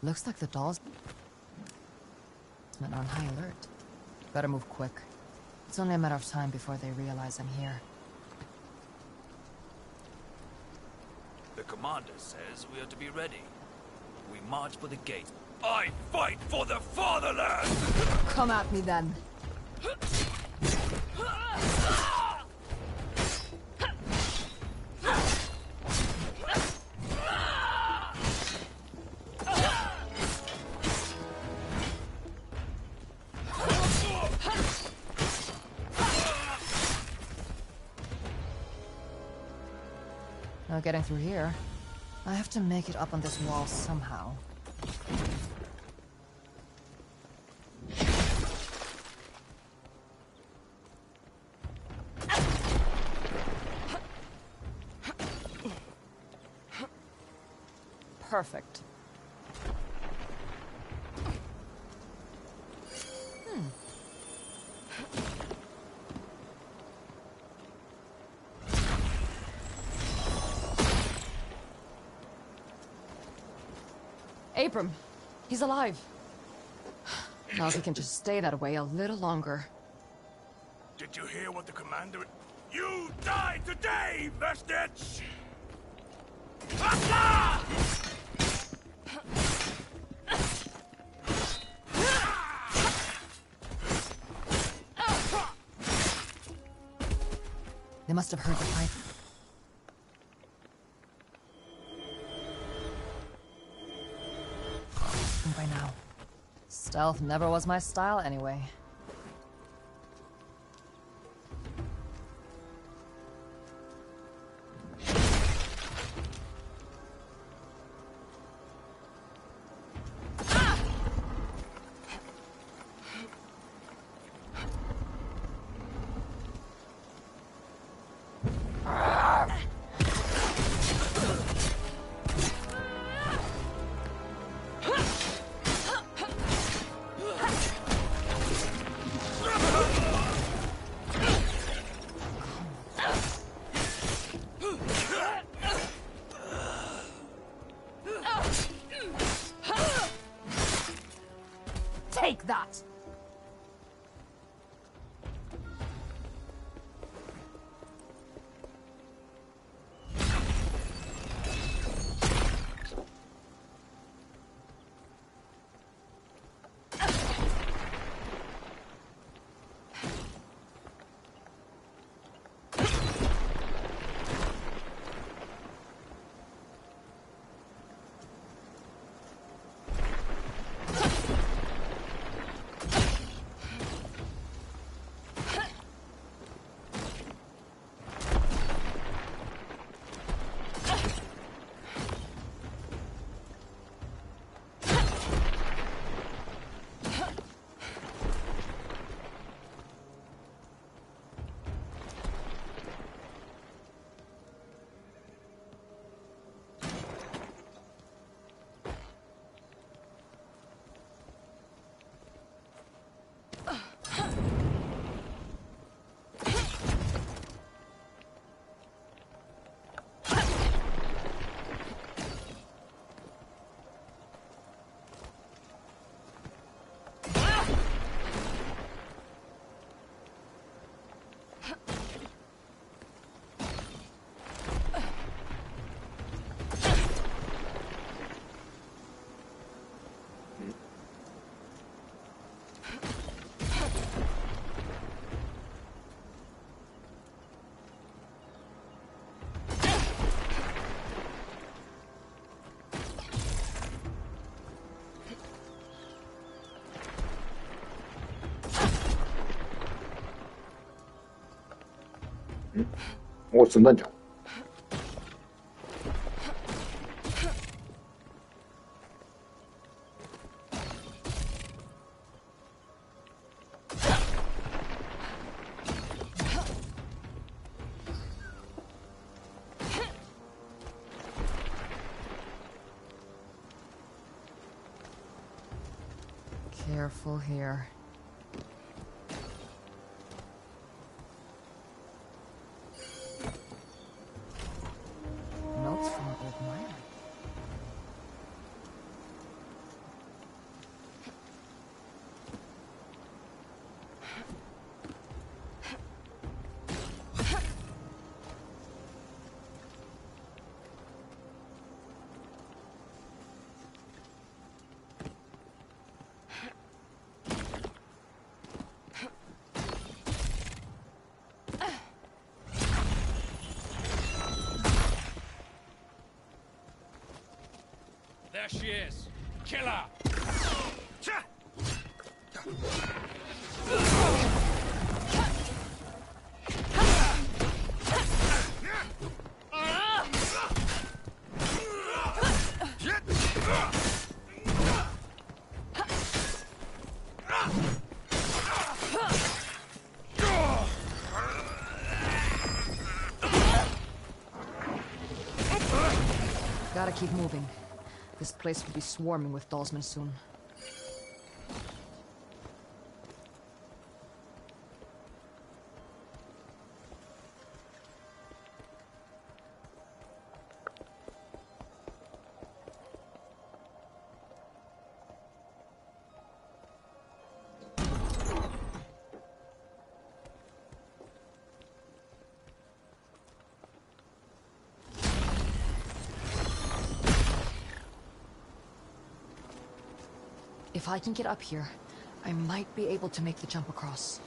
Looks like the dolls are on high alert. Better move quick. It's only a matter of time before they realize I'm here. The commander says we are to be ready. We march for the gate. I fight for the fatherland! Come at me then. No getting through here. I have to make it up on this wall somehow. Perfect. Abram, he's alive. Now if he can just stay that way a little longer. Did you hear what the commander... You die today, Vestige! They must have heard the pipe. By now. Stealth never was my style anyway. Take that! 오, 순단장. Careful here. Notes from a good miner. There she is. Kill her! Gotta keep moving. This place will be swarming with Dalsmen soon. If I can get up here, I might be able to make the jump across.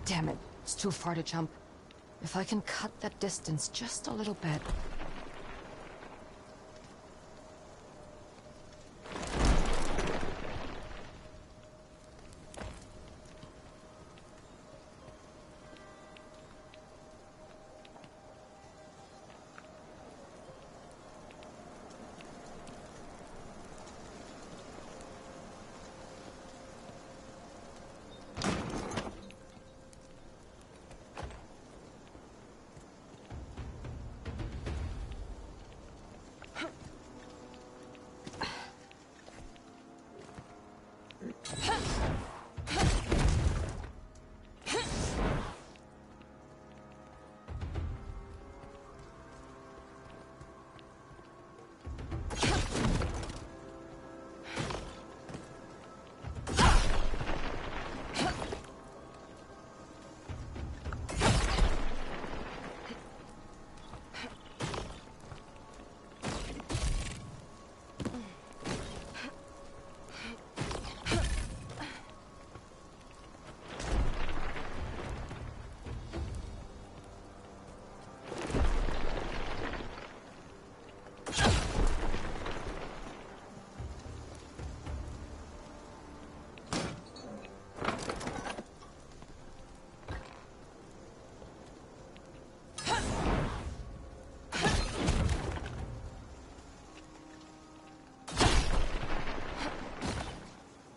Damn it, it's too far to jump. If I can cut that distance just a little bit.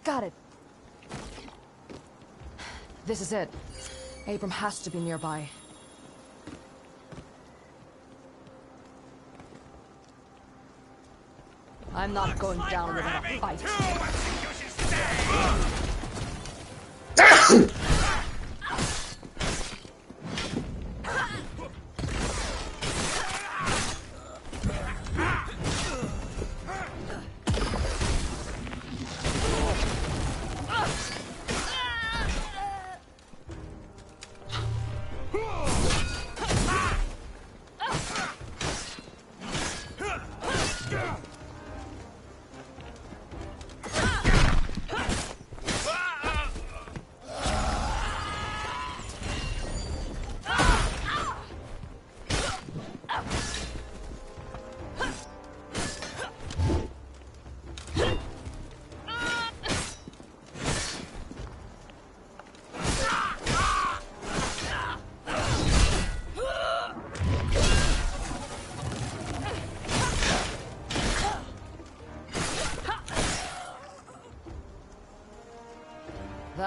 Got it. This is it. Abram has to be nearby. I'm not going down without a fight.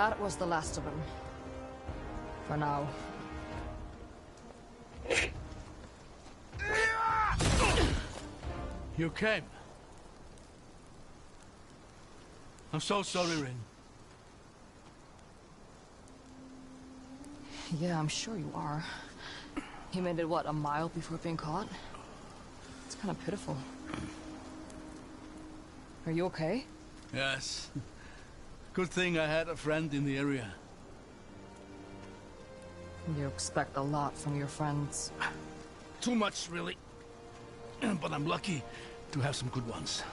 That was the last of them. For now. You came. I'm so sorry, Rin. Yeah, I'm sure you are. You made it, what, a mile before being caught? It's kind of pitiful. Are you okay? Yes. Good thing I had a friend in the area. You expect a lot from your friends. Too much, really. But I'm lucky to have some good ones.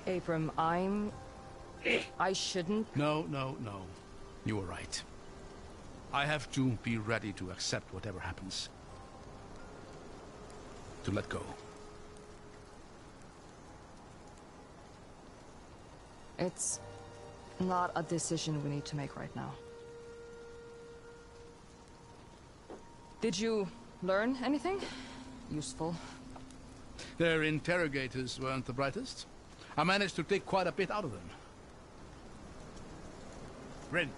Abram, I shouldn't... No. You were right. I have to be ready to accept whatever happens. To let go. It's not a decision we need to make right now. Did you learn anything useful? Their interrogators weren't the brightest. I managed to take quite a bit out of them. Rin,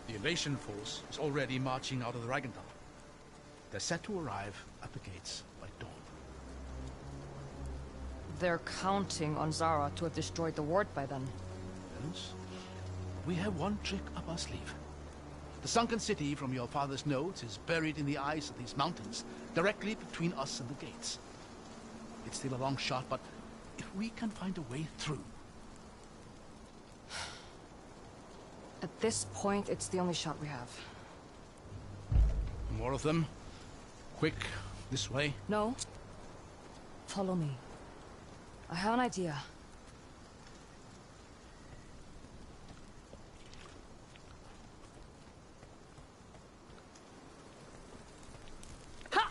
the invasion force is already marching out of the Regenthal. They're set to arrive at the gates by dawn. They're counting on Zara to have destroyed the ward by then. Yes. We have one trick up our sleeve. The sunken city from your father's notes is buried in the eyes of these mountains, directly between us and the gates. It's still a long shot, but if we can find a way through... At this point, it's the only shot we have. More of them? Quick, this way? No. Follow me. I have an idea. Ha!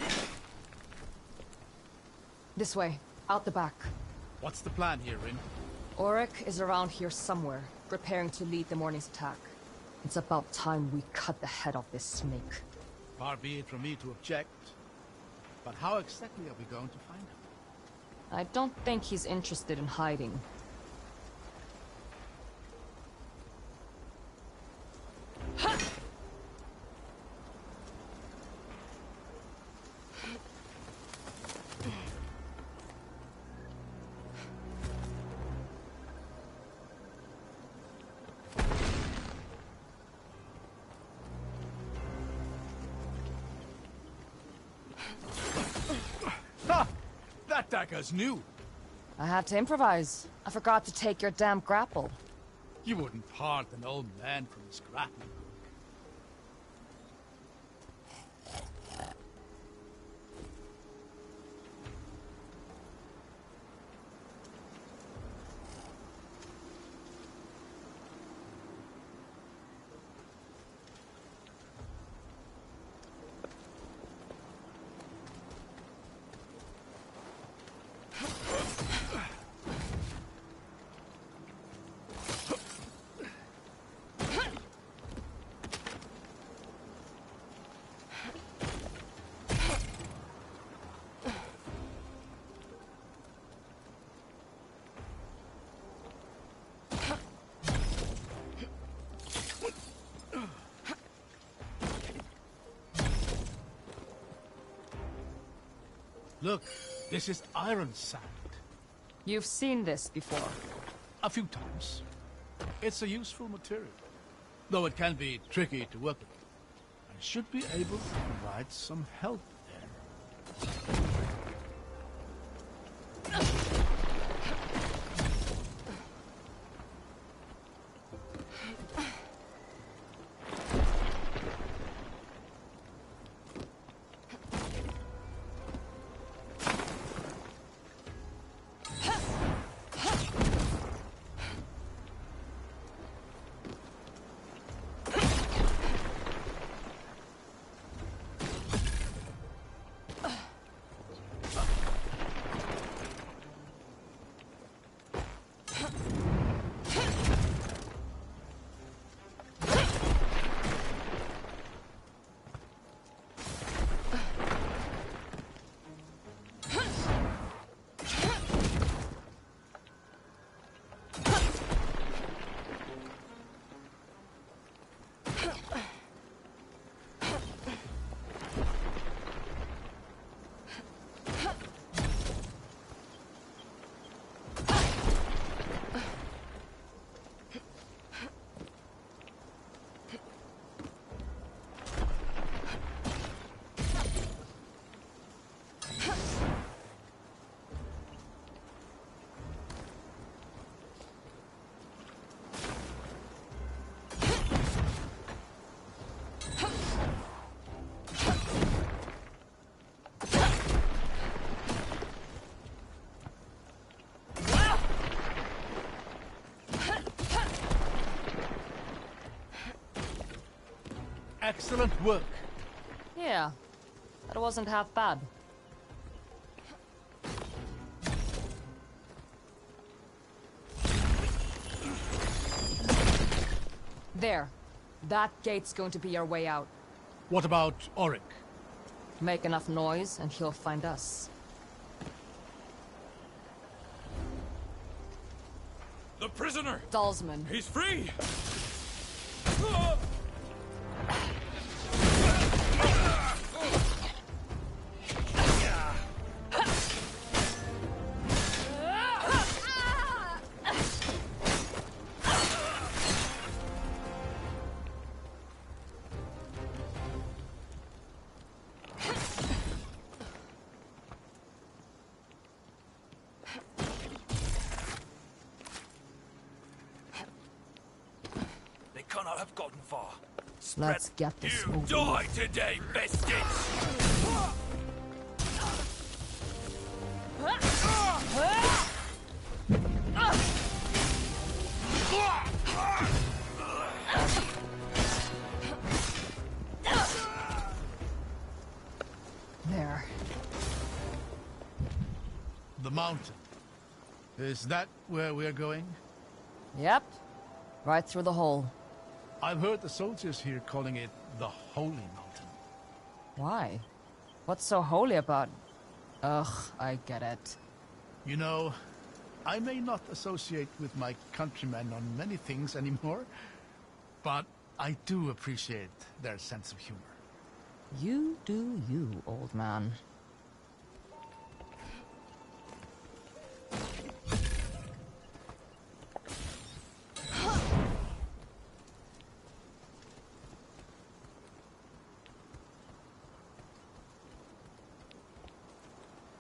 This way, out the back. What's the plan here, Rin? Auric is around here somewhere, preparing to lead the morning's attack. It's about time we cut the head off this snake. Far be it from me to object. But how exactly are we going to find him? I don't think he's interested in hiding. Ha! Ha! That dagger's new. I had to improvise. I forgot to take your damn grapple. You wouldn't part an old man from his grapple. Look, this is iron sand. You've seen this before. A few times. It's a useful material. Though it can be tricky to work with. I should be able to provide some help there. Excellent work. Yeah, that wasn't half bad. There. That gate's going to be our way out. What about Auric? Make enough noise and he'll find us. The prisoner! Dalsman. He's free! They cannot have gotten far. Let's get this You over die today, biscuits! There. The mountain. Is that where we're going? Yep. Right through the hole. I've heard the soldiers here calling it the Holy Mountain. Why? What's so holy about... Ugh, I get it. You know, I may not associate with my countrymen on many things anymore, but I do appreciate their sense of humor. You do you, old man.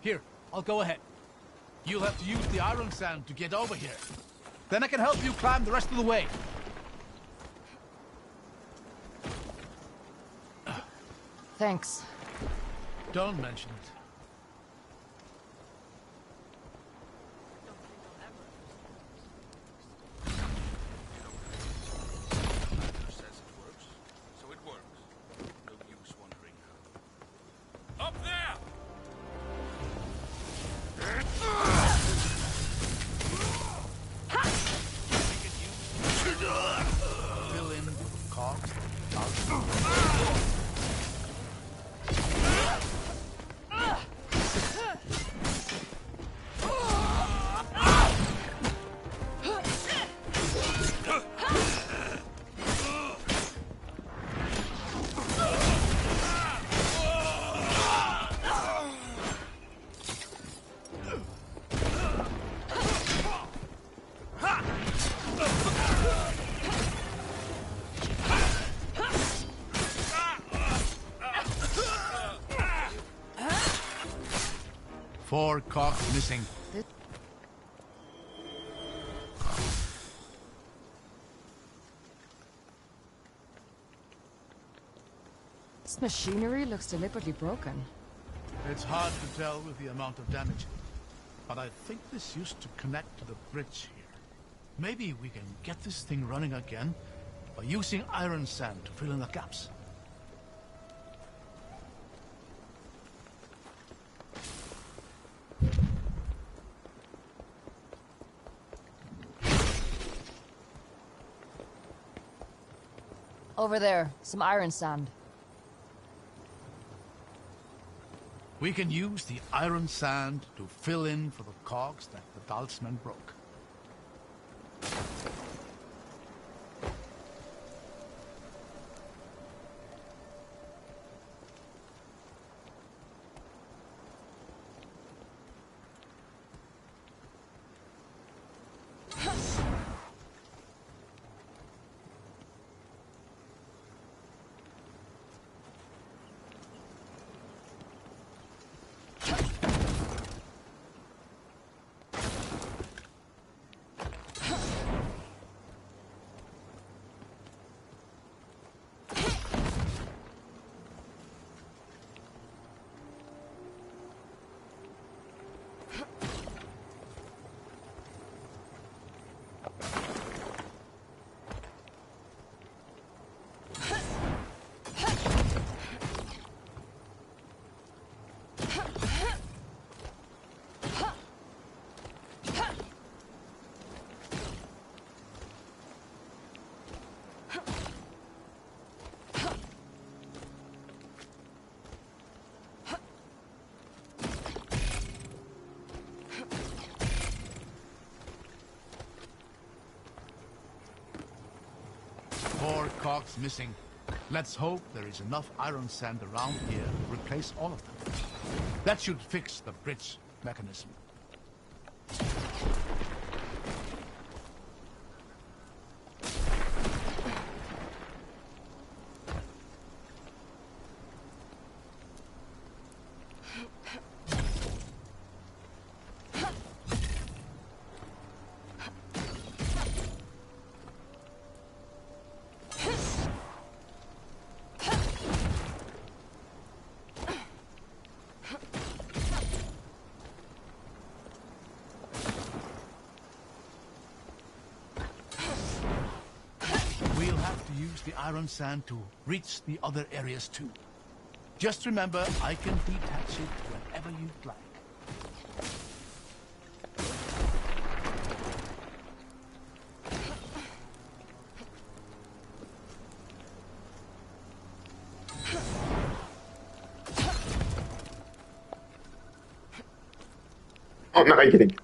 Here, I'll go ahead. You'll have to use the iron sand to get over here. Then I can help you climb the rest of the way. Thanks. Don't mention it. Says it works, so it works. No use wondering how. Up there! Fill in with cogs. Four cogs missing. This machinery looks deliberately broken. It's hard to tell with the amount of damage, but I think this used to connect to the bridge here. Maybe we can get this thing running again by using iron sand to fill in the gaps. Over there, some iron sand. We can use the iron sand to fill in for the cogs that the Dalsmen broke. 4 cogs missing. Let's hope there is enough iron sand around here to replace all of them. That should fix the bridge mechanism. Use the iron sand to reach the other areas too. Just remember, I can detach it whenever you'd like. Oh, なんかいけてる。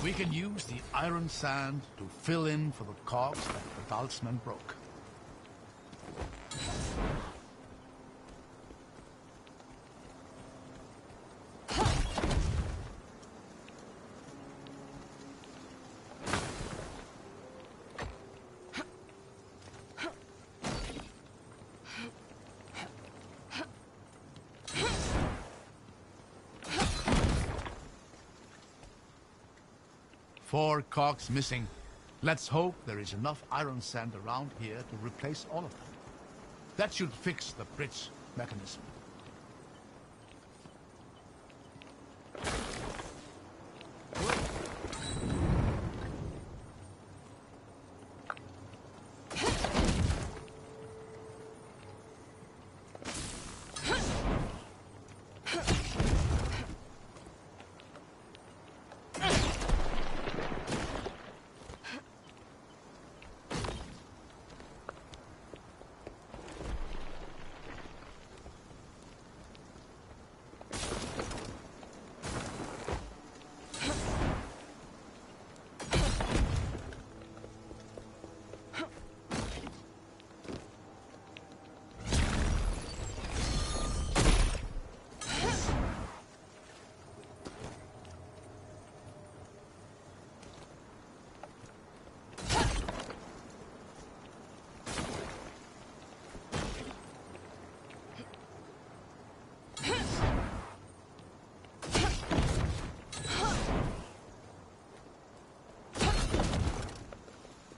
We can use the iron sand to fill in for the cogs that the Dalsmen broke. Four cogs missing. Let's hope there is enough iron sand around here to replace all of them. That should fix the bridge mechanism.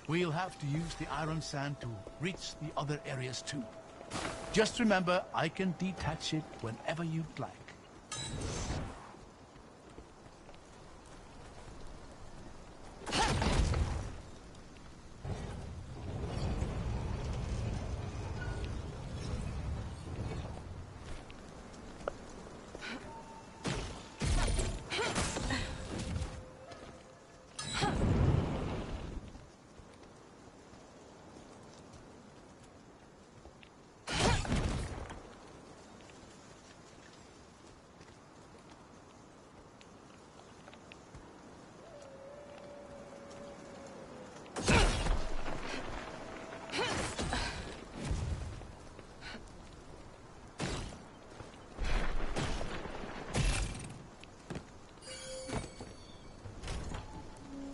We'll have to use the iron sand to reach the other areas too. Just remember, I can detach it whenever you'd like.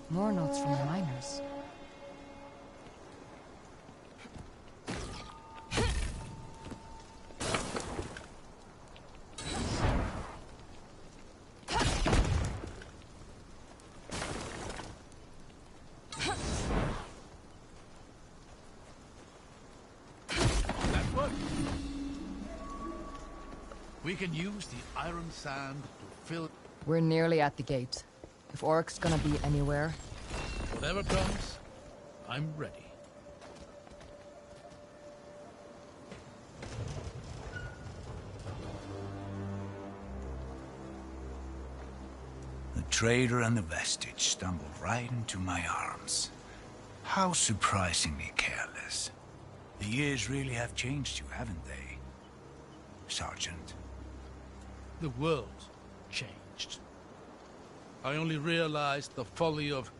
More notes from the miners. We can use the iron sand to fill... We're nearly at the gate. If Oric's gonna be anywhere... Whatever comes, I'm ready. The trader and the vestige stumbled right into my arms. How surprisingly careless. The years really have changed you, haven't they, Sergeant? The world changed. I only realized the folly of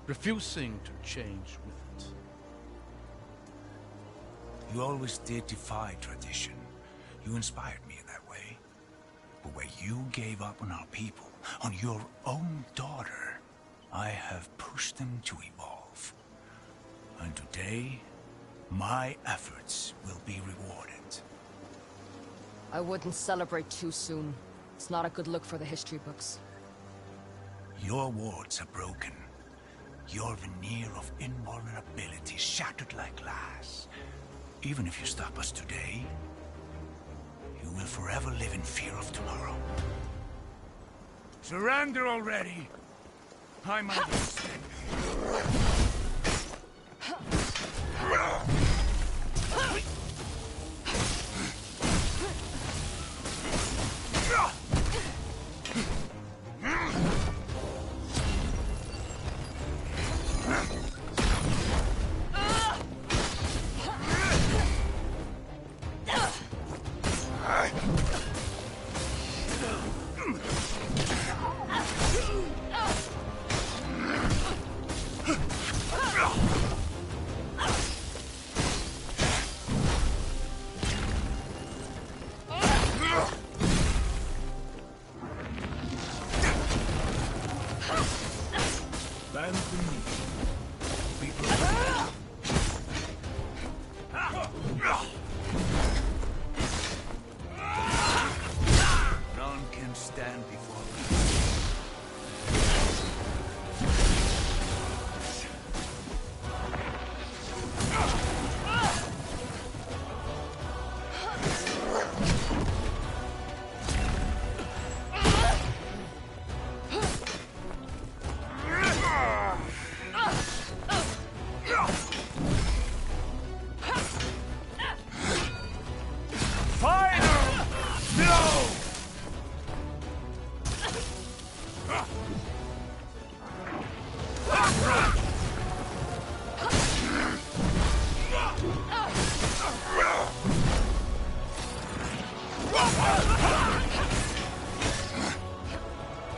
refusing to change with it. You always did defy tradition. You inspired me in that way. But where you gave up on our people, on your own daughter, I have pushed them to evolve. And today, my efforts will be rewarded. I wouldn't celebrate too soon. It's not a good look for the history books. Your wards are broken. Your veneer of invulnerability shattered like glass. Even if you stop us today, you will forever live in fear of tomorrow. Surrender already! I'm understanding. None can stand before me.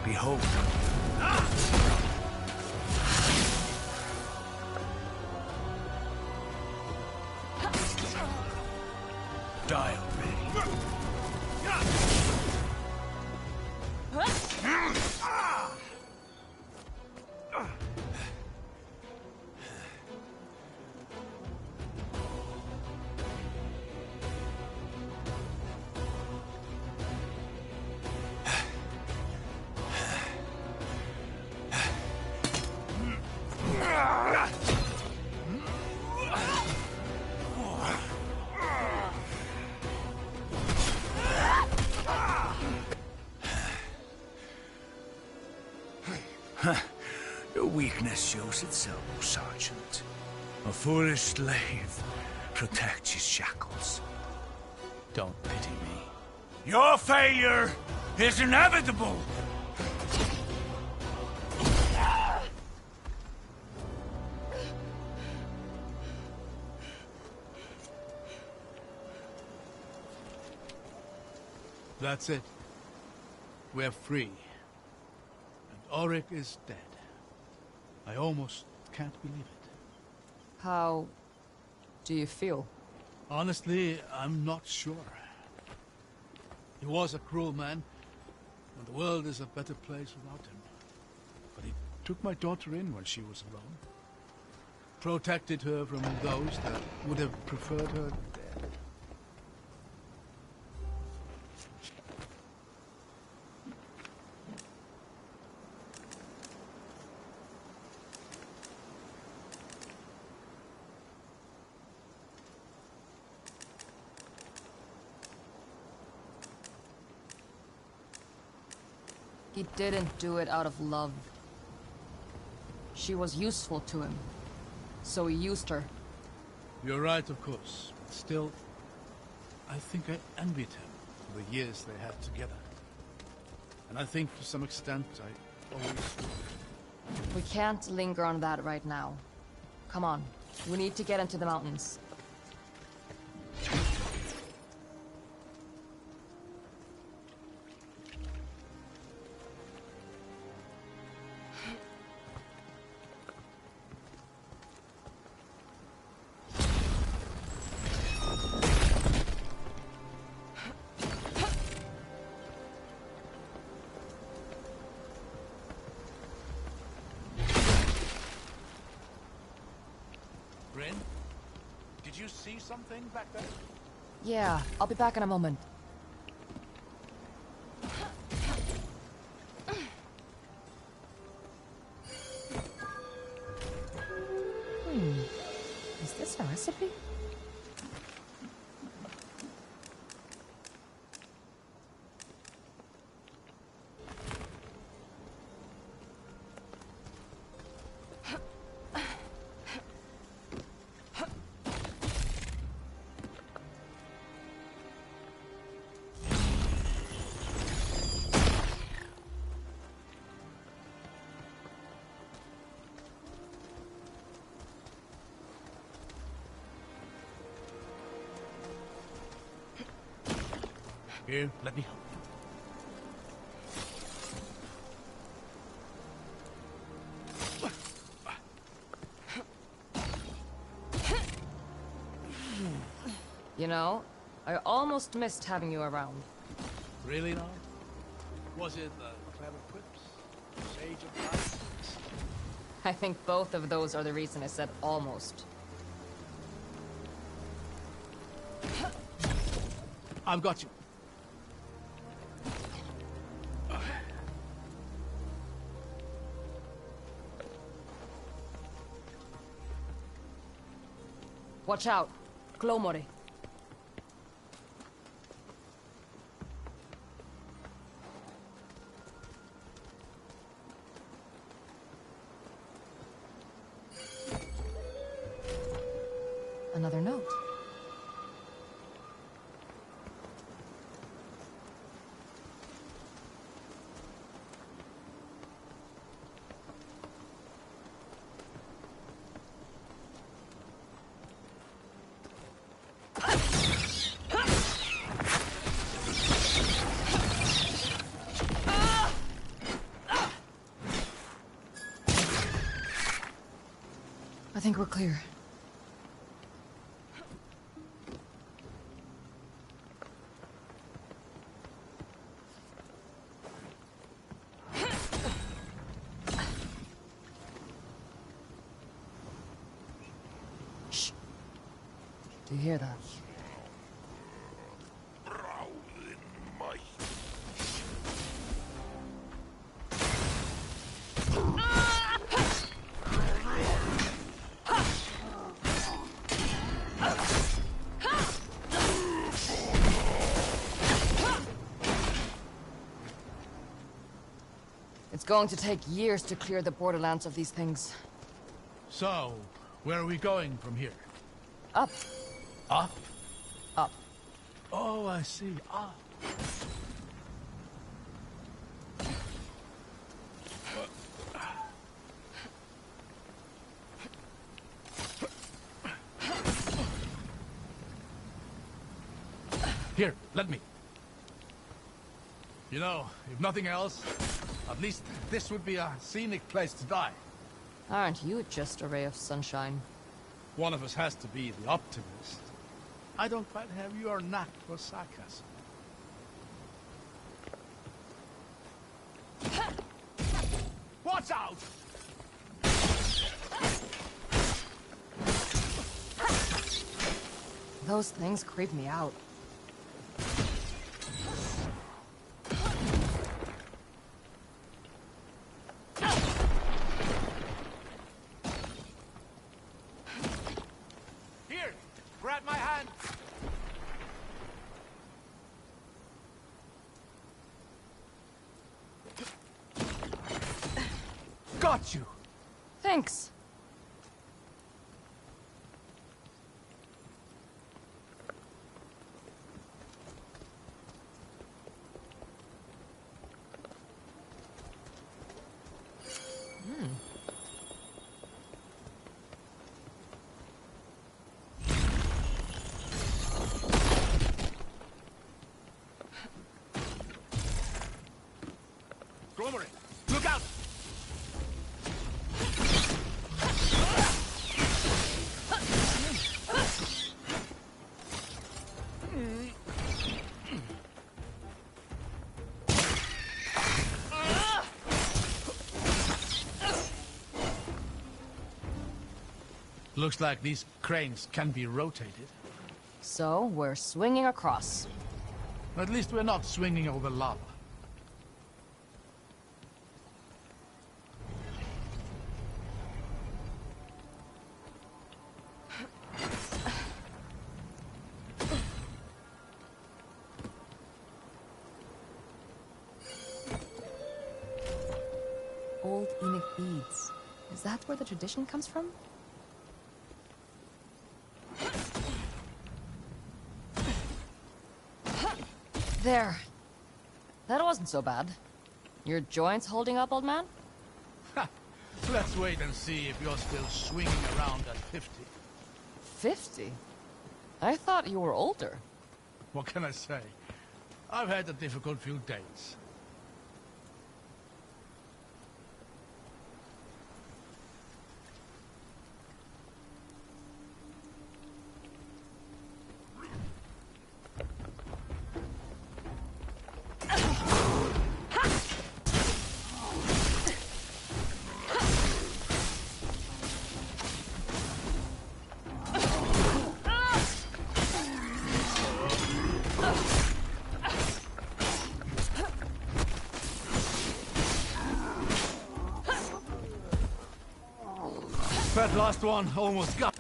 Behold. Die already. Your weakness shows itself, Sergeant. A foolish slave protects his shackles. Don't pity me. Your failure is inevitable! That's it. We're free. And Auric is dead. I almost can't believe it. How do you feel? Honestly, I'm not sure. He was a cruel man, and the world is a better place without him. But he took my daughter in when she was alone. Protected her from those that would have preferred her dead. He didn't do it out of love. She was useful to him, so he used her. You're right, of course. But still, I think I envied him for the years they had together. And I think to some extent I always would. We can't linger on that right now. Come on, we need to get into the mountains. you see something back there? Yeah, I'll be back in a moment. Is this a recipe? Here, let me help you. You know, I almost missed having you around. Really now? Was it clever quips? Sage advice? I think both of those are the reason I said almost. I've got you. Watch out. Glomori. Another note. I think we're clear. Shh. Do you hear that? It's going to take years to clear the borderlands of these things. So, where are we going from here? Up. Up? Up. Oh, I see. Up. Here, let me. You know, if nothing else, at least this would be a scenic place to die. Aren't you just a ray of sunshine? One of us has to be the optimist. I don't quite have your knack for sarcasm. Watch out! Those things creep me out. Here, grab my hand. Got you. Thanks. Glomori, look out! Looks like these cranes can be rotated. So, we're swinging across. At least we're not swinging over lava. Old Enoch beads. Is that where the tradition comes from? There. That wasn't so bad. Your joints holding up, old man? Let's wait and see if you're still swinging around at 50. 50? I thought you were older. What can I say? I've had a difficult few days. That last one almost got...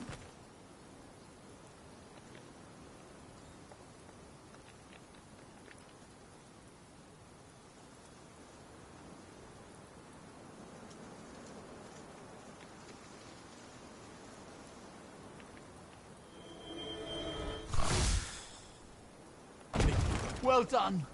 Well done.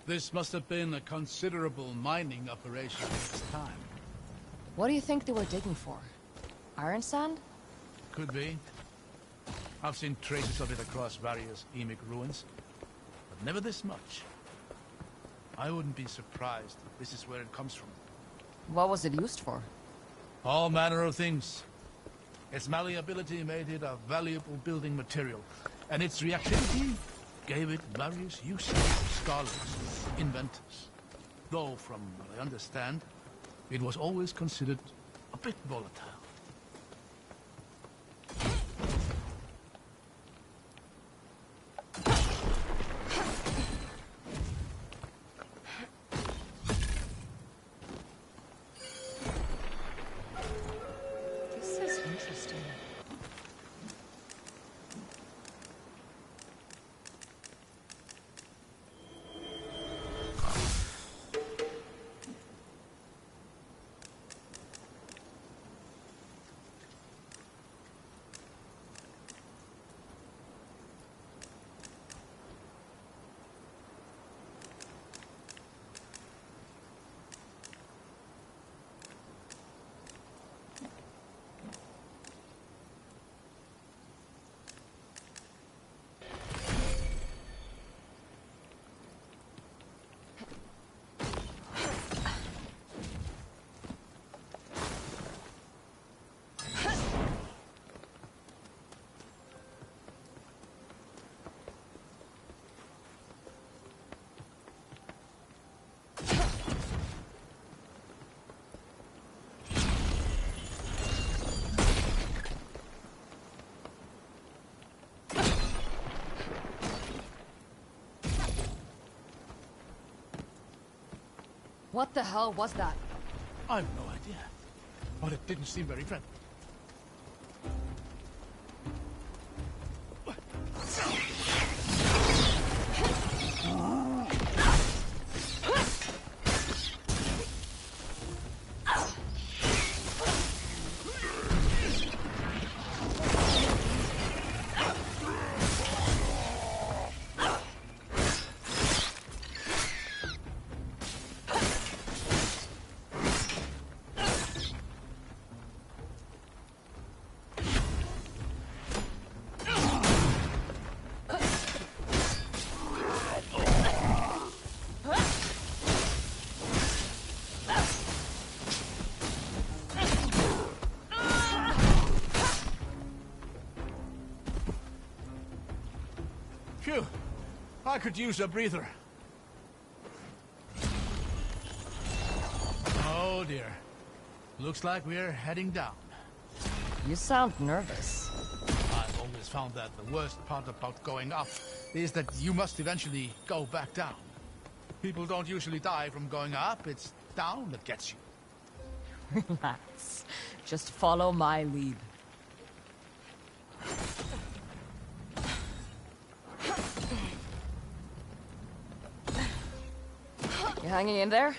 This must have been a considerable mining operation at its time. What do you think they were digging for? Iron sand? Could be. I've seen traces of it across various Emic ruins, but never this much. I wouldn't be surprised if this is where it comes from. What was it used for? All manner of things. Its malleability made it a valuable building material, and its reactivity gave it various uses for scholars and inventors. Though, from what I understand, it was always considered a bit volatile. This is interesting. What the hell was that? I have no idea, but it didn't seem very friendly. I could use a breather. Oh dear. Looks like we're heading down. You sound nervous. I've always found that the worst part about going up is that you must eventually go back down. People don't usually die from going up, it's down that gets you. Relax. Just follow my lead. You hanging in there?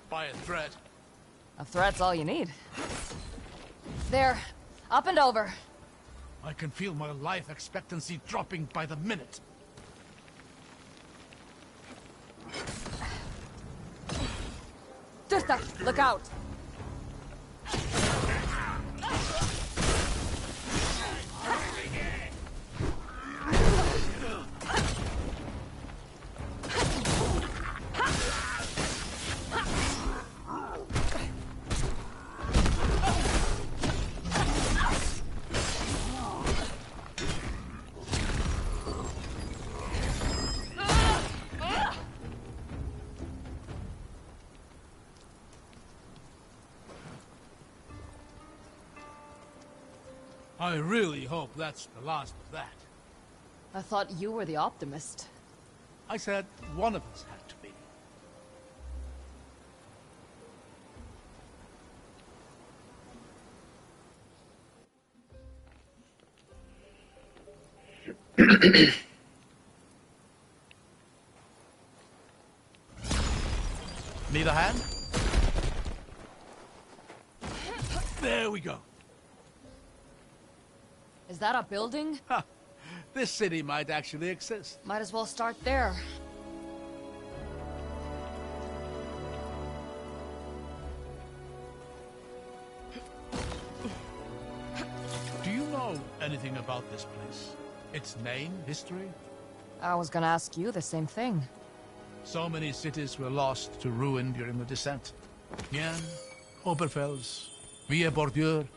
By a thread. A thread's all you need. There. Up and over. I can feel my life expectancy dropping by the minute. Tirta, look out! I really hope that's the last of that. I thought you were the optimist. I said one of us had to be. Need a hand? There we go. Is that a building? Ha! This city might actually exist. Might as well start there. Do you know anything about this place? Its name, history? I was gonna ask you the same thing. So many cities were lost to ruin during the descent. Nien, Oberfels, Villers-Bordure.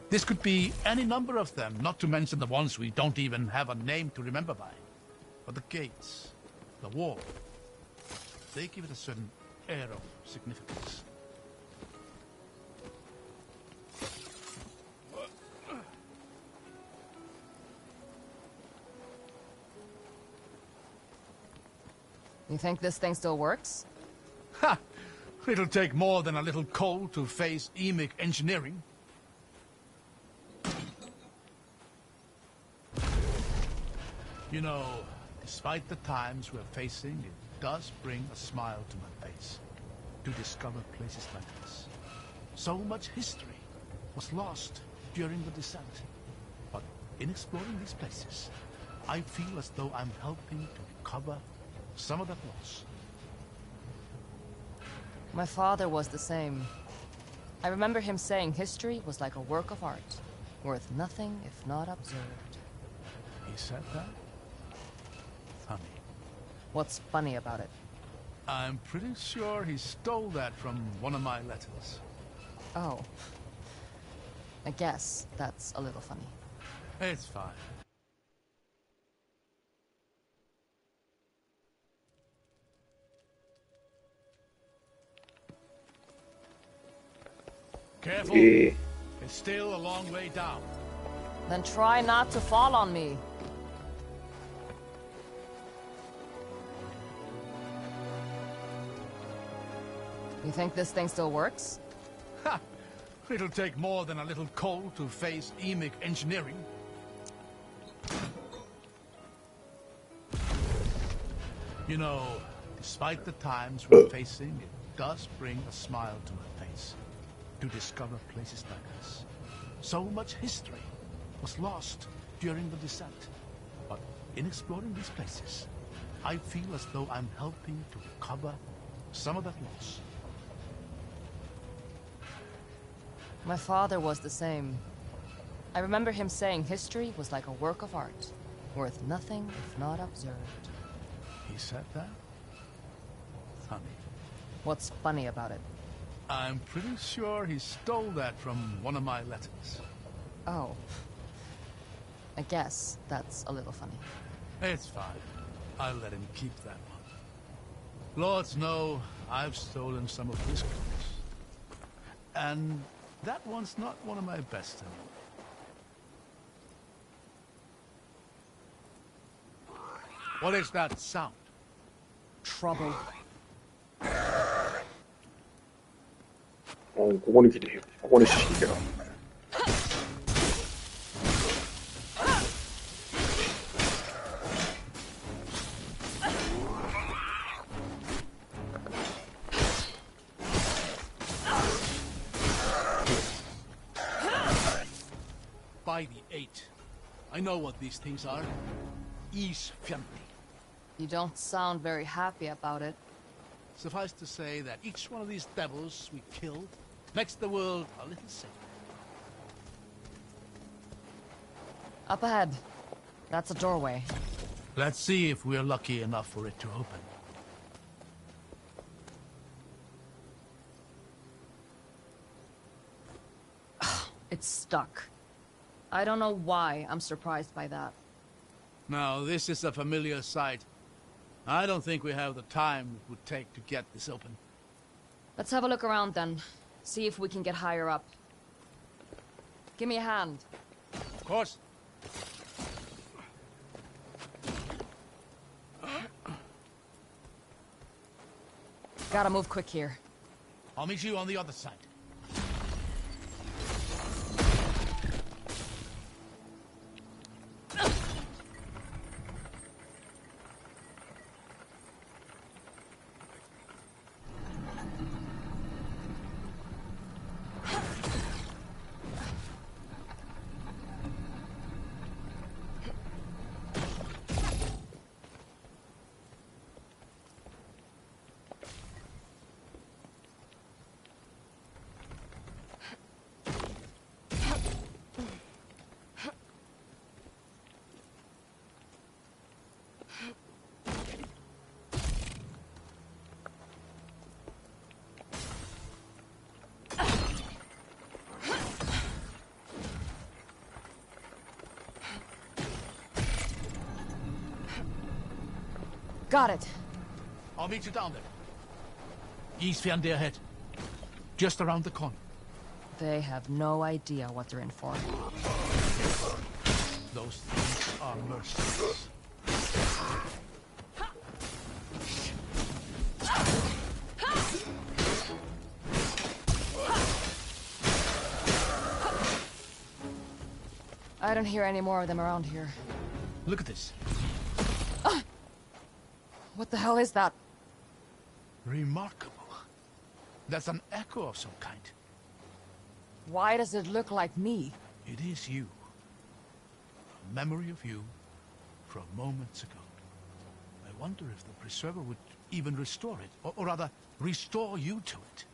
This could be any number of them, not to mention the ones we don't even have a name to remember by. But the gates, the wall, they give it a certain air of significance. You think this thing still works? Ha! It'll take more than a little coal to face emic engineering. You know, despite the times we're facing, it does bring a smile to my face to discover places like this. So much history was lost during the descent. But in exploring these places, I feel as though I'm helping to recover some of that loss. My father was the same. I remember him saying history was like a work of art, worth nothing if not observed. He said that? Funny. What's funny about it? I'm pretty sure he stole that from one of my letters. Oh. I guess that's a little funny. It's fine. Careful. It's still a long way down. Then try not to fall on me. You think this thing still works? Ha! It'll take more than a little coal to face emic engineering. You know, despite the times we're facing, it does bring a smile to my face to discover places like this. So much history was lost during the descent. But in exploring these places, I feel as though I'm helping to recover some of that loss. My father was the same. I remember him saying history was like a work of art, worth nothing if not observed. He said that? Funny. What's funny about it? I'm pretty sure he stole that from one of my letters. Oh. I guess that's a little funny. It's fine. I'll let him keep that one. Lords know I've stolen some of his clothes. And that one's not one of my best anymore. What is that sound? Trouble. 그거는 기대해요. 그거는 시기가. By the 8. I know what these things are. ps5. You don't sound very happy about it. Suffice to say that each one of these devils we killed makes the world a little safer. Up ahead. That's a doorway. Let's see if we're lucky enough for it to open. It's stuck. I don't know why I'm surprised by that. Now, this is a familiar sight. I don't think we have the time it would take to get this open. Let's have a look around then. See if we can get higher up. Give me a hand. Of course. Gotta move quick here. I'll meet you on the other side. Got it. I'll meet you down there. ps5 ahead. Just around the corner. They have no idea what they're in for. Those things are merciless. I don't hear any more of them around here. Look at this. What the hell is that? Remarkable. That's an echo of some kind. Why does it look like me? It is you. A memory of you from moments ago. I wonder if the Preserver would even restore it, or rather, restore you to it.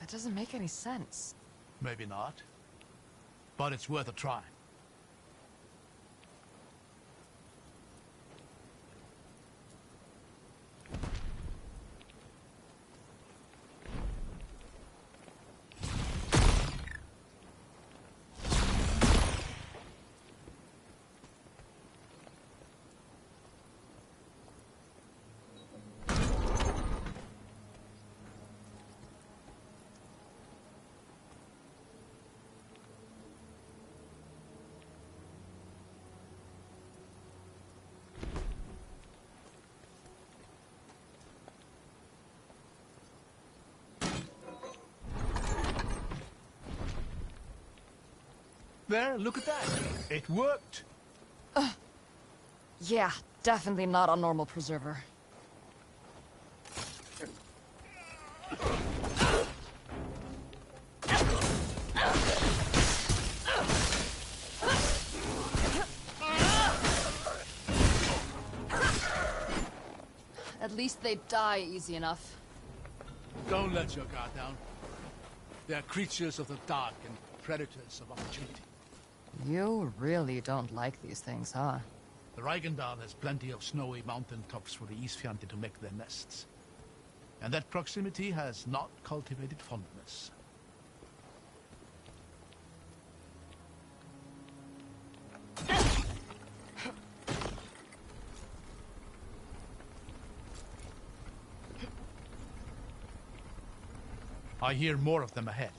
That doesn't make any sense. Maybe not. But it's worth a try. There, look at that. It worked. Yeah, definitely not a normal preserver. At least they die easy enough. Don't let your guard down. They're creatures of the dark and predators of opportunity. You really don't like these things, huh? The Reichendal has plenty of snowy mountain tops for the Isfjandi to make their nests. And that proximity has not cultivated fondness. I hear more of them ahead.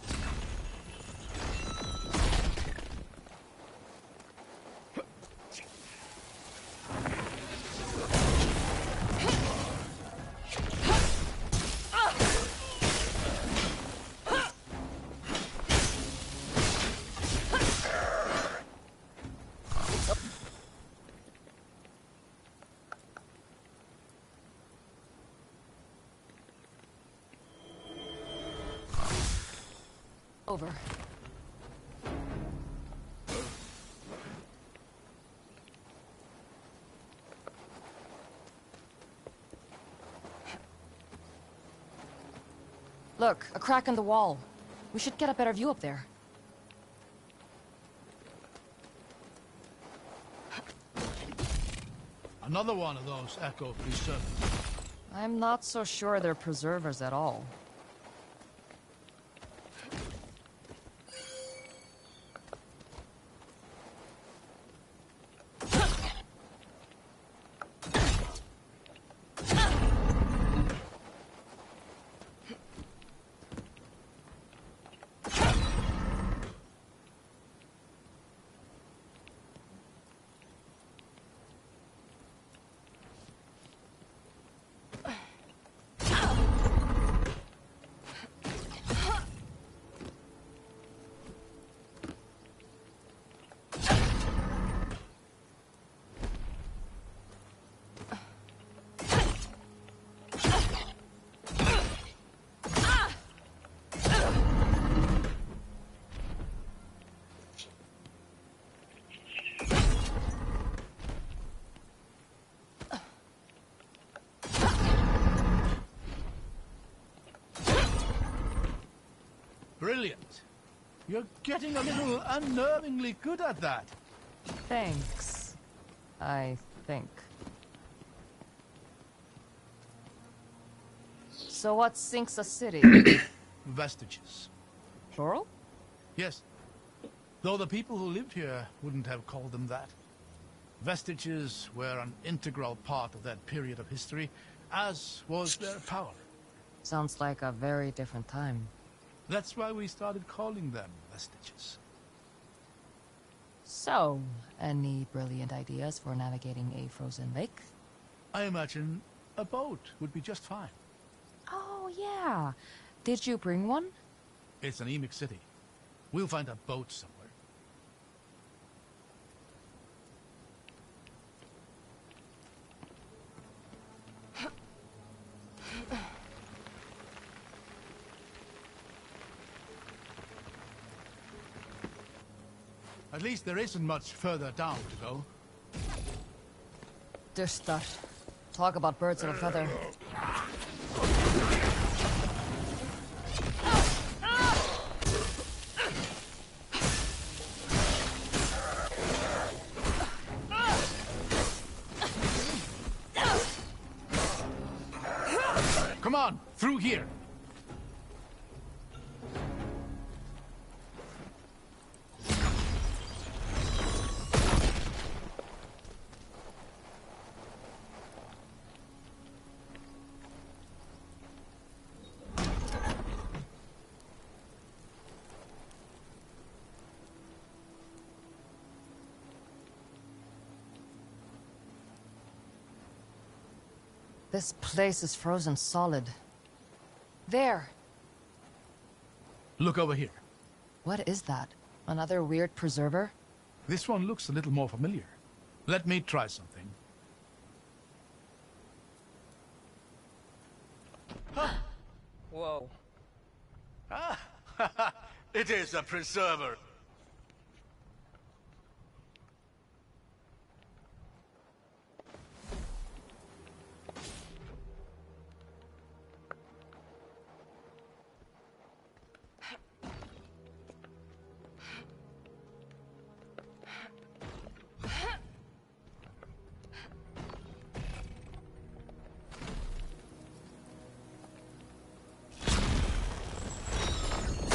Over. Look, a crack in the wall. We should get a better view up there. Another one of those echo preservers. I'm not so sure they're preservers at all. Brilliant. You're getting a little unnervingly good at that. Thanks. I think. So what sinks a city? Vestiges. Plural? Yes. Though the people who lived here wouldn't have called them that. Vestiges were an integral part of that period of history, as was their power. Sounds like a very different time. That's why we started calling them vestiges. So, any brilliant ideas for navigating a frozen lake? I imagine a boat would be just fine. Oh, yeah. Did you bring one? It's an Emic city. We'll find a boat somewhere. At least there isn't much further down to go. Dystart. Talk about birds of a feather. Come on, through here. This place is frozen solid. There! Look over here. What is that? Another weird preserver? This one looks a little more familiar. Let me try something. Whoa. Ah, it is a preserver.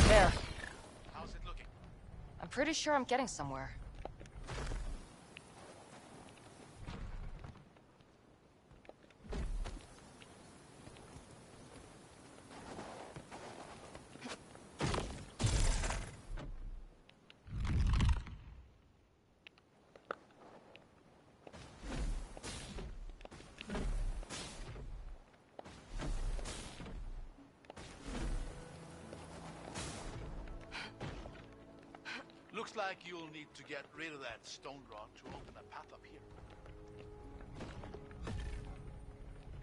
There. How's it looking? I'm pretty sure I'm getting somewhere. Looks like you'll need to get rid of that stone rod to open a path up here.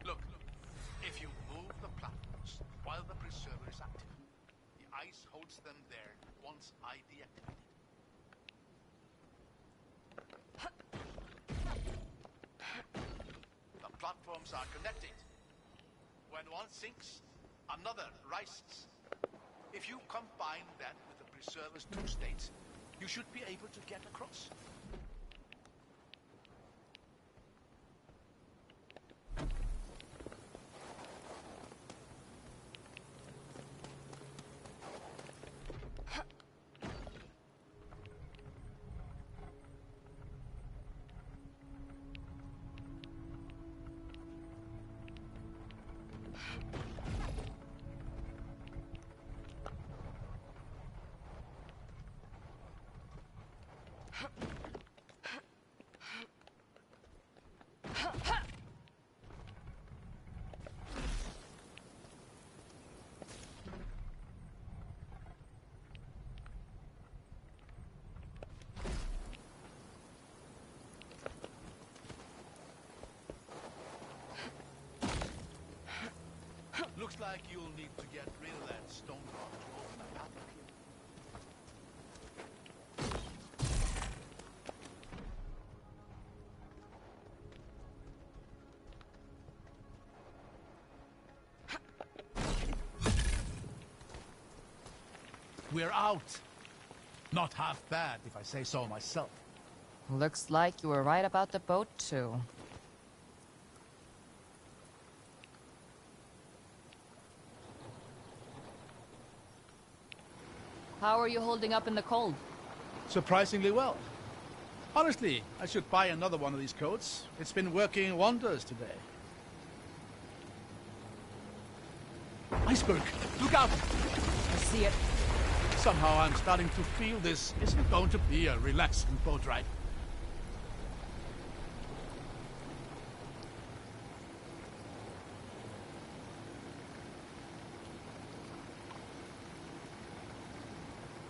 Look, if you move the platforms while the preserver is active, the ice holds them there once I deactivate it. The platforms are connected. When one sinks, another rises. If you combine that with the preserver's two states, you should be able to get across. Looks like you'll need to get rid of that stone rod to open a path up here. We're out. Not half bad, if I say so myself. Looks like you were right about the boat, too. How are you holding up in the cold? Surprisingly well. Honestly, I should buy another one of these coats. It's been working wonders today. Iceberg! Look out! I see it. Somehow I'm starting to feel this isn't going to be a relaxing boat ride.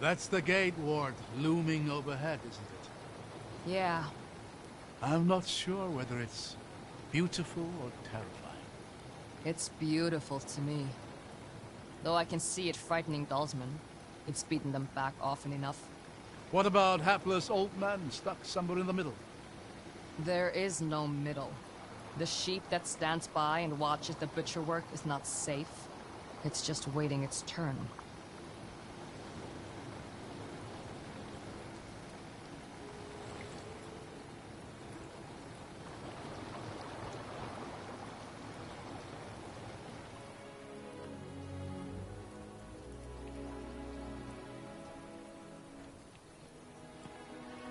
That's the gate ward looming overhead, isn't it? Yeah. I'm not sure whether it's beautiful or terrifying. It's beautiful to me. Though I can see it frightening Dalsman. It's beaten them back often enough. What about hapless old men stuck somewhere in the middle? There is no middle. The sheep that stands by and watches the butcher work is not safe. It's just waiting its turn.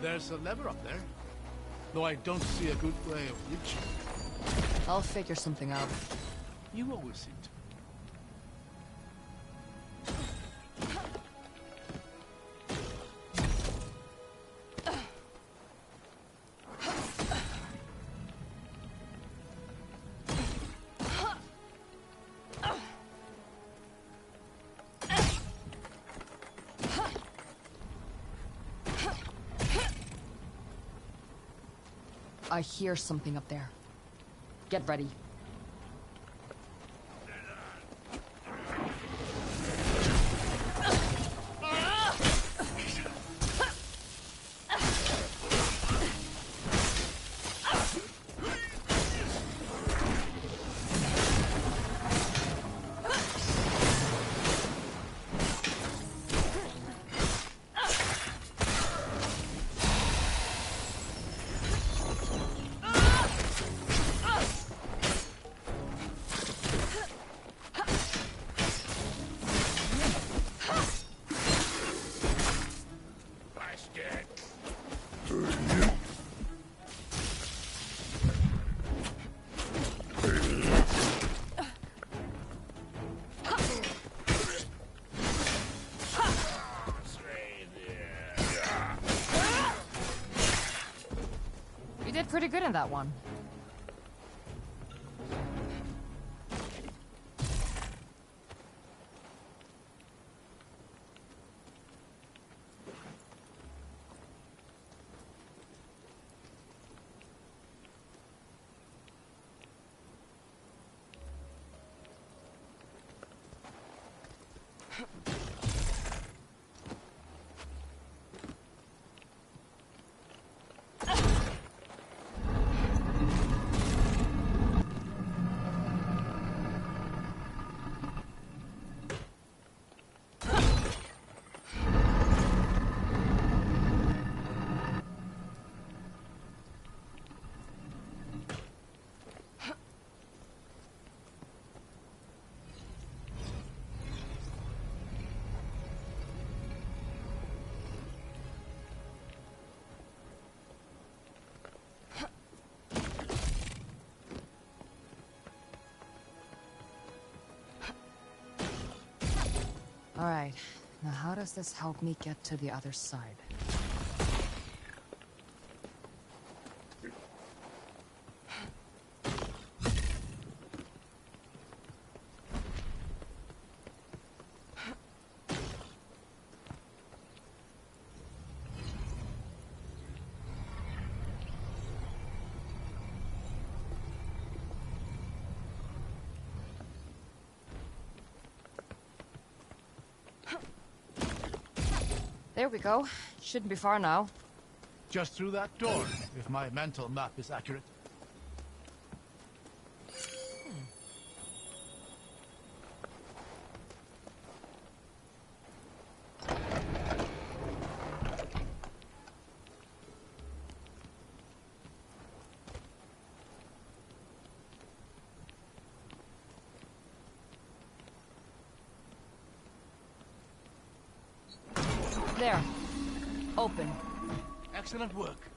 There's a lever up there, though I don't see a good way of reaching it. I'll figure something out. You always seem to. I hear something up there. Get ready. You did pretty good in that one. All right, now how does this help me get to the other side? There we go. Shouldn't be far now. Just through that door, if my mental map is accurate. There. Open. Excellent work.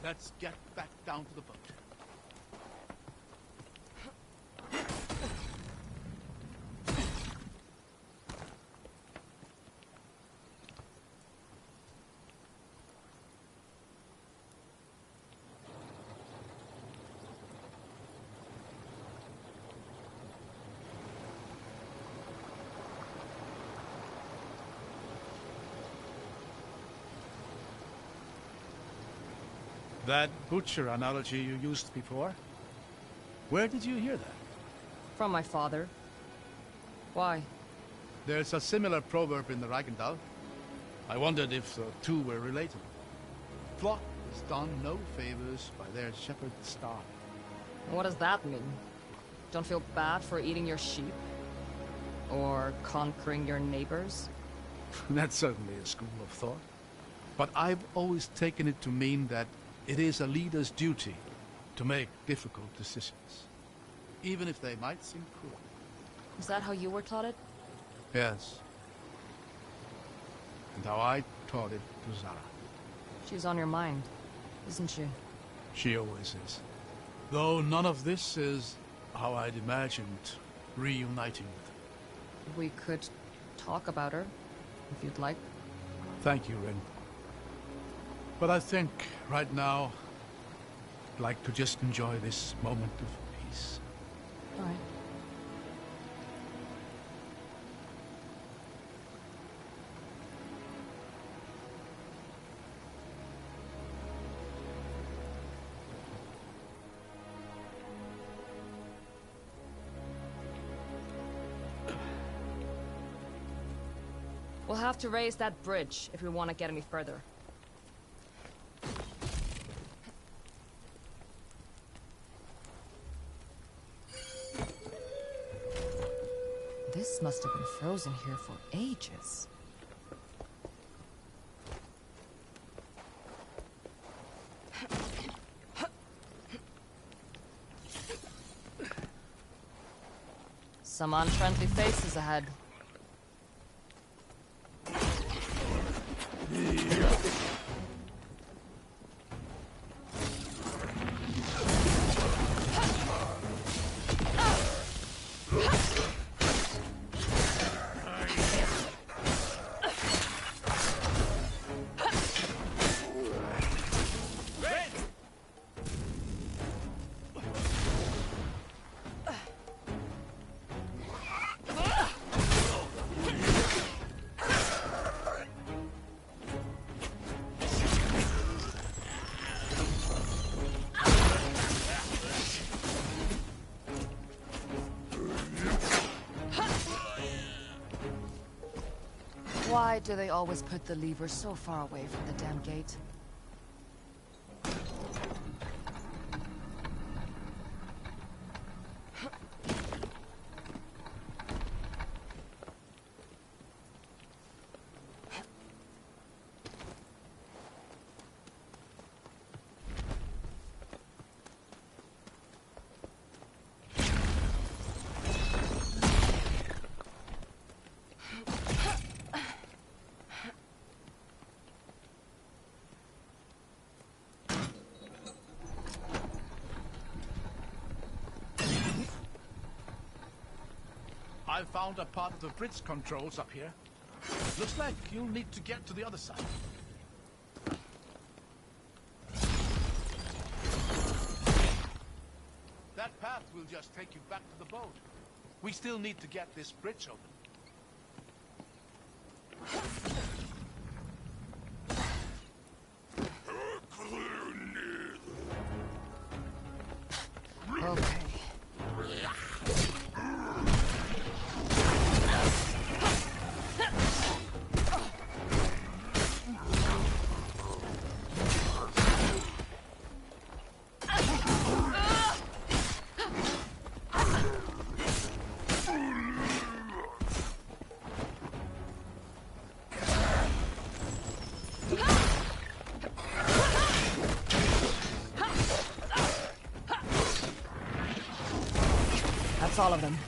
Let's get back down to the boat. That butcher analogy you used before? Where did you hear that? From my father. Why? There's a similar proverb in the Reichendal. I wondered if the two were related. Flock is done no favors by their shepherd star. What does that mean? Don't feel bad for eating your sheep? Or conquering your neighbors? That's certainly a school of thought. But I've always taken it to mean that it is a leader's duty to make difficult decisions, even if they might seem cruel. Is that how you were taught it? Yes. And how I taught it to Zara. She's on your mind, isn't she? She always is. Though none of this is how I'd imagined reuniting with her. We could talk about her, if you'd like. Thank you, Rin. But I think, right now, I'd like to just enjoy this moment of peace. All right. We'll have to raise that bridge if we want to get any further. This must have been frozen here for ages. Some unfriendly faces ahead. Why do they always put the lever so far away from the damn gate? I found a part of the bridge controls up here. Looks like you'll need to get to the other side. That path will just take you back to the boat. We still need to get this bridge open. Okay. That's all of them.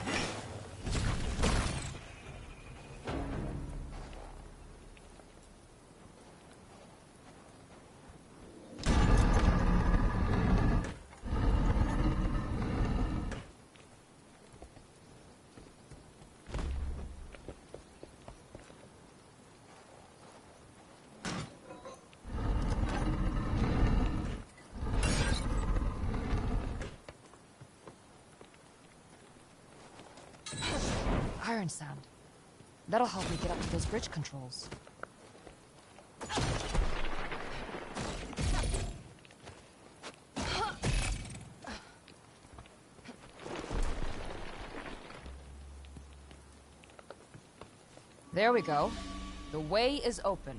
Iron sand. That'll help me get up to those bridge controls. There we go. The way is open.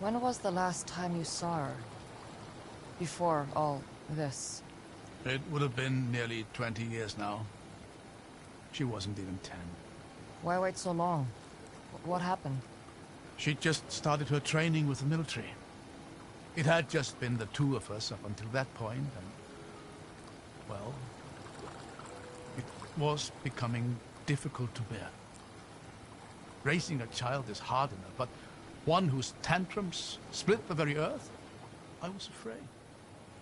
When was the last time you saw her? Before all this? It would have been nearly 20 years now. She wasn't even 10. Why wait so long? What happened? She just started her training with the military. It had just been the two of us up until that point, and, well, it was becoming difficult to bear. Raising a child is hard enough, but one whose tantrums split the very earth? I was afraid.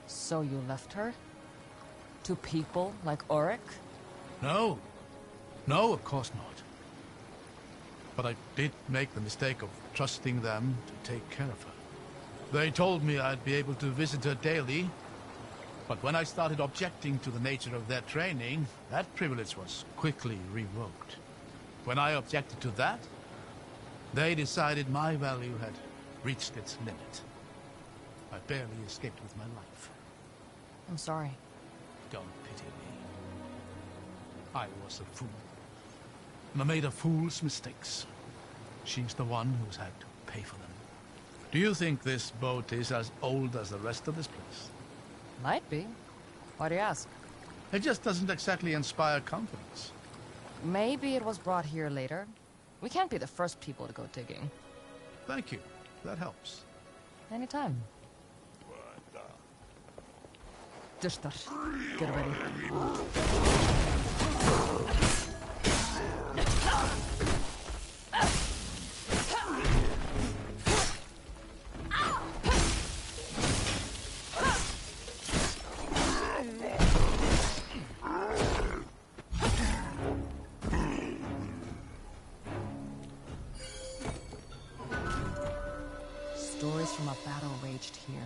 So you left her? To people like Auric? No. No, of course not. But I did make the mistake of trusting them to take care of her. They told me I'd be able to visit her daily, but when I started objecting to the nature of their training, that privilege was quickly revoked. When I objected to that, they decided my value had reached its limit. I barely escaped with my life. I'm sorry. Don't pity me. I was a fool. And I made a fool's mistakes. She's the one who's had to pay for them. Do you think this boat is as old as the rest of this place? Might be. Why do you ask? It just doesn't exactly inspire confidence. Maybe it was brought here later. We can't be the first people to go digging. Thank you. That helps. Anytime. Just start. Get ready. Stories from a battle waged here.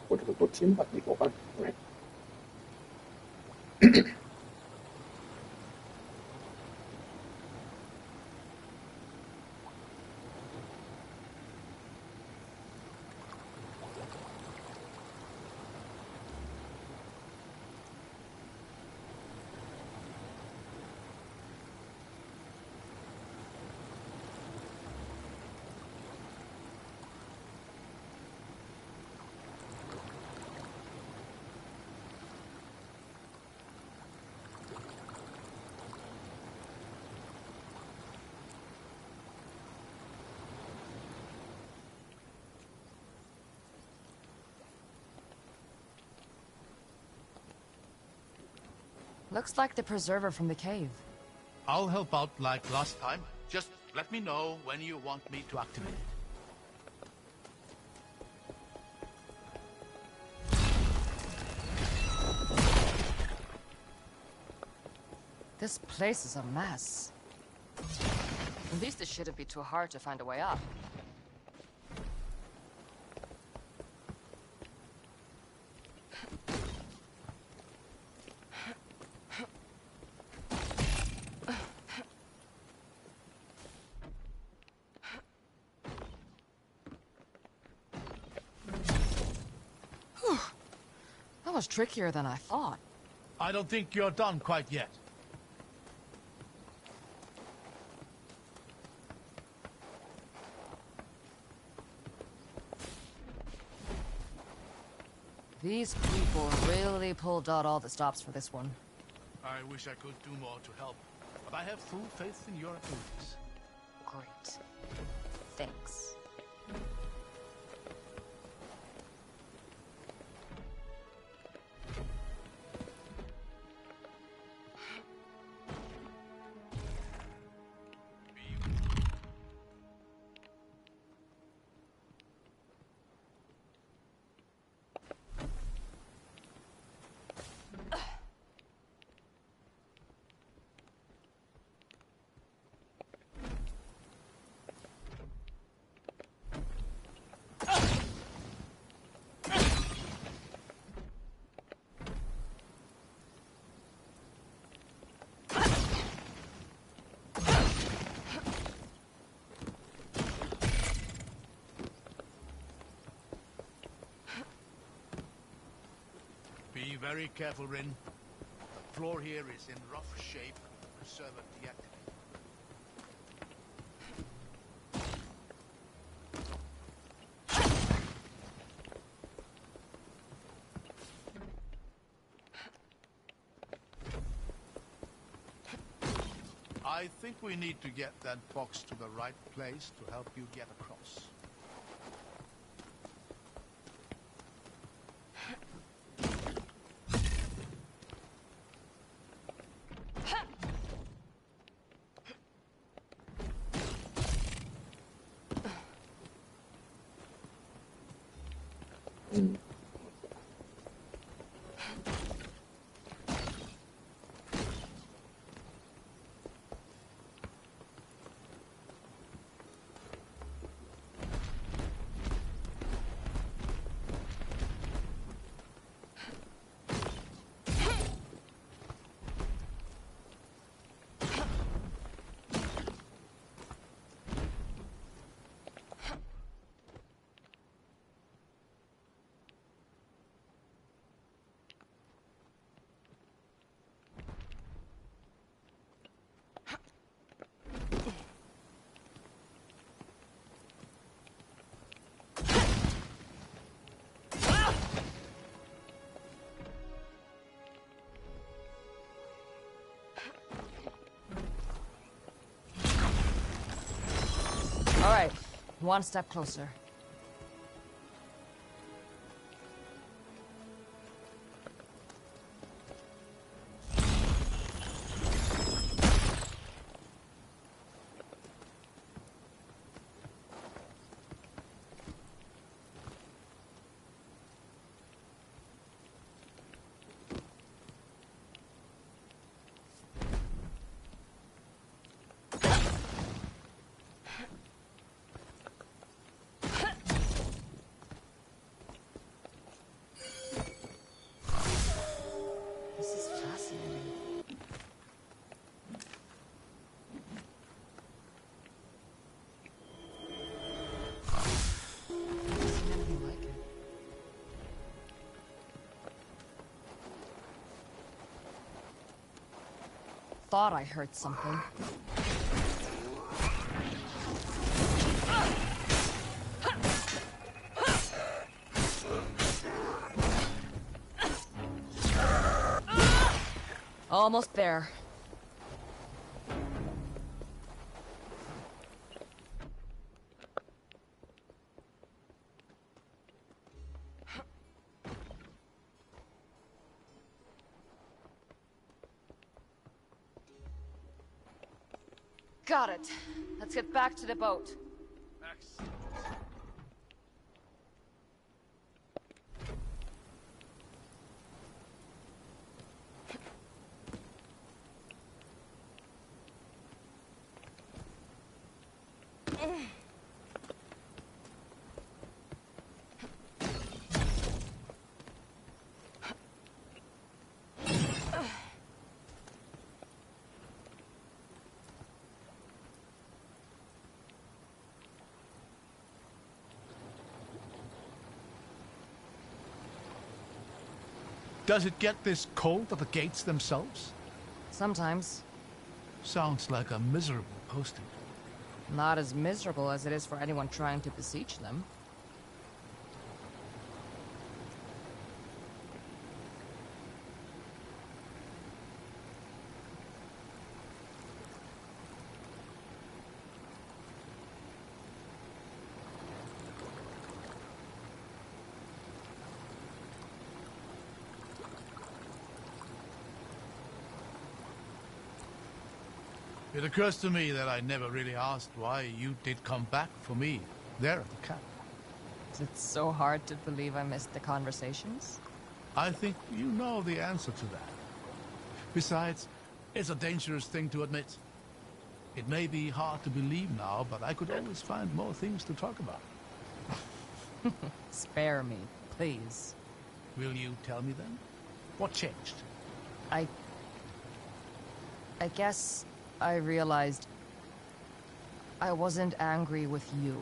그리고 또 찜밥 이거가 왜? Looks like the preserver from the cave. I'll help out like last time. Just let me know when you want me to activate it. This place is a mess. At least it shouldn't be too hard to find a way up. That was trickier than I thought. I don't think you're done quite yet. These people really pulled out all the stops for this one. I wish I could do more to help, but I have full faith in your abilities. Great. Thanks. Be very careful, Rin. The floor here is in rough shape with the preserver deactivated. I think we need to get that box to the right place to help you get across. One step closer. Thought I heard something. Almost there. Got it. Let's get back to the boat. Does it get this cold at the gates themselves? Sometimes. Sounds like a miserable posting. Not as miserable as it is for anyone trying to besiege them. It occurs to me that I never really asked why you did come back for me there at the camp. It's so hard to believe I missed the conversations. I think you know the answer to that. Besides, it's a dangerous thing to admit. It may be hard to believe now, but I could always find more things to talk about. Spare me, please. Will you tell me then? What changed? I guess I realized I wasn't angry with you.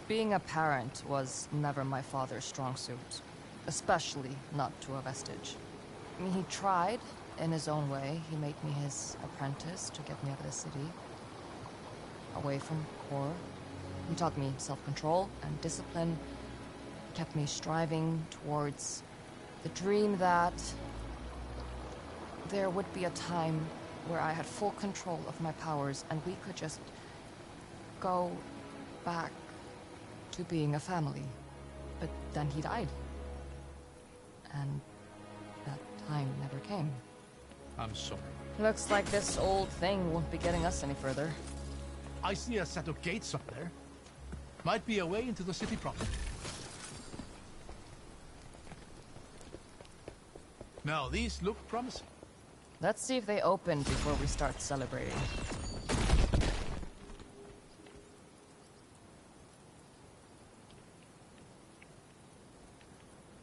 Being a parent was never my father's strong suit, especially not to a vestige. I mean, he tried in his own way. He made me his apprentice to get me out of the city, away from Kor. He taught me self-control and discipline, kept me striving towards the dream that there would be a time where I had full control of my powers and we could just go back to being a family. But then he died. And that time never came. I'm sorry. Looks like this old thing won't be getting us any further. I see a set of gates up there. Might be a way into the city proper. Now, these look promising. Let's see if they open before we start celebrating.